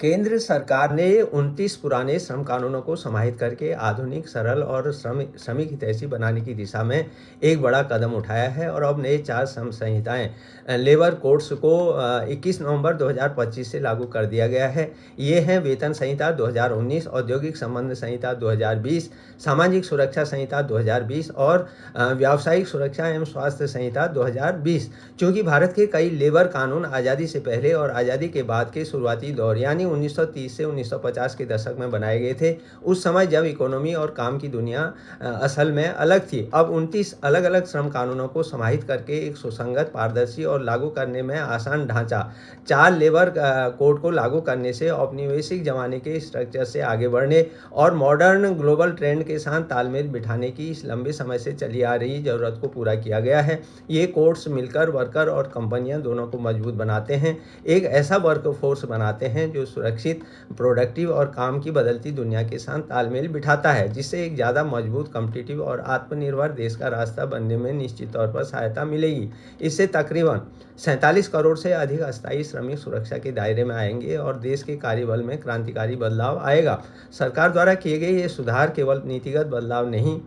केंद्र सरकार ने 29 पुराने श्रम कानूनों को समाहित करके आधुनिक, सरल और श्रमिक हितैषी बनाने की दिशा में एक बड़ा कदम उठाया है और अब नए 4 श्रम संहिताएं लेबर कोड्स को 21 नवंबर 2025 से लागू कर दिया गया है। ये हैं वेतन संहिता 2019, औद्योगिक संबंध संहिता 2020, सामाजिक सुरक्षा संहिता 2020 और व्यावसायिक सुरक्षा एवं स्वास्थ्य संहिता 2020। चूंकि भारत के कई लेबर कानून आज़ादी से पहले और आज़ादी के बाद के शुरुआती दौर यानी 1930 से 1950 के दशक में बनाए गए थे, उस समय जब इकोनॉमी और काम की दुनिया असल में अलग थी। अब 29 अलग अलग श्रम कानूनों को समाहित करके एक सुसंगत, पारदर्शी और लागू करने में आसान ढांचा 4 लेबर कोड को लागू करने से औपनिवेशिक जमाने के स्ट्रक्चर से आगे बढ़ने और मॉडर्न ग्लोबल ट्रेंड के साथ तालमेल बिठाने की इस लंबे समय से चली आ रही जरूरत को पूरा किया गया है। ये कोड्स मिलकर वर्कर और कंपनियां दोनों को मजबूत बनाते हैं, एक ऐसा वर्क फोर्स बनाते हैं जो सुरक्षित, प्रोडक्टिव और काम की बदलती दुनिया के साथ तालमेल बिठाता है, जिससे एक ज़्यादा मजबूत, कॉम्पिटिटिव और आत्मनिर्भर देश का रास्ता बनने में निश्चित तौर पर सहायता मिलेगी। इससे तकरीबन 47 करोड़ से अधिक अस्थायी श्रमिक सुरक्षा के दायरे में आएंगे और देश के कार्यबल में क्रांतिकारी बदलाव आएगा। सरकार द्वारा किए गए ये सुधार केवल नीतिगत बदलाव नहीं,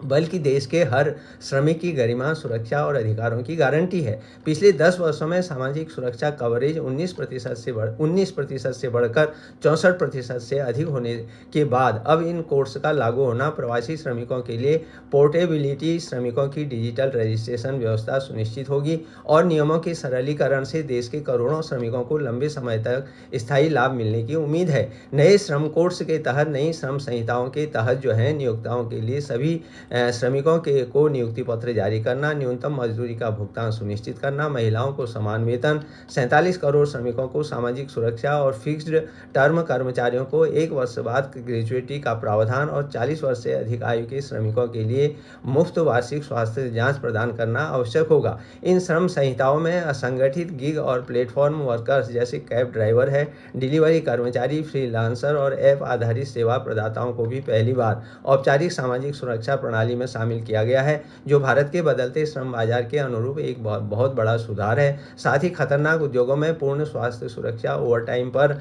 बल्कि देश के हर श्रमिक की गरिमा, सुरक्षा और अधिकारों की गारंटी है। पिछले 10 वर्षों में सामाजिक सुरक्षा कवरेज 19% से बढ़कर 64% से अधिक होने के बाद अब इन कोड्स का लागू होना प्रवासी श्रमिकों के लिए पोर्टेबिलिटी, श्रमिकों की डिजिटल रजिस्ट्रेशन व्यवस्था सुनिश्चित होगी और नियमों के सरलीकरण से देश के करोड़ों श्रमिकों को लंबे समय तक स्थायी लाभ मिलने की उम्मीद है। नए श्रम कोड्स के तहत नई श्रम संहिताओं के तहत जो है नियोक्ताओं के लिए सभी श्रमिकों को नियुक्ति पत्र जारी करना, न्यूनतम मजदूरी का भुगतान सुनिश्चित करना, महिलाओं को समान वेतन, 47 करोड़ श्रमिकों को सामाजिक सुरक्षा और फिक्स्ड टर्म कर्मचारियों को 1 वर्ष बाद ग्रेजुएटी का प्रावधान और 40 वर्ष से अधिक आयु के श्रमिकों के लिए मुफ्त वार्षिक स्वास्थ्य जांच प्रदान करना आवश्यक होगा। इन श्रम संहिताओं में असंगठित गिग और प्लेटफॉर्म वर्कर्स जैसे कैब ड्राइवर है, डिलीवरी कर्मचारी, फ्रीलांसर और ऐप आधारित सेवा प्रदाताओं को भी पहली बार औपचारिक सामाजिक सुरक्षा प्रणाली में शामिल किया गया है, जो भारत के बदलते श्रम बाजार के अनुरूप एक बहुत बड़ा सुधार है। साथ ही खतरनाक उद्योगों में पूर्ण स्वास्थ्य सुरक्षा, ओवरटाइम पर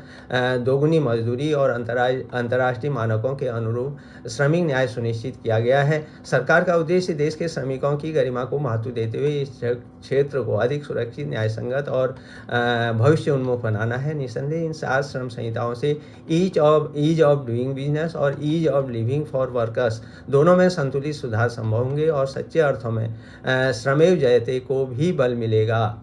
दोगुनी मजदूरी और अंतर्राष्ट्रीय मानकों के अनुरूप श्रमिक न्याय सुनिश्चित किया गया है। सरकार का उद्देश्य देश के श्रमिकों की गरिमा को महत्व देते हुए इस क्षेत्र को अधिक सुरक्षित, न्यायसंगत और भविष्य उन्मुख बनाना है। निसंदेह इन 7 श्रम संहिताओं से ईज ऑफ डूइंग बिजनेस और ease of living for workers दोनों में संतुलित सुधार संभव होंगे और सच्चे अर्थों में श्रमेव जयते को भी बल मिलेगा।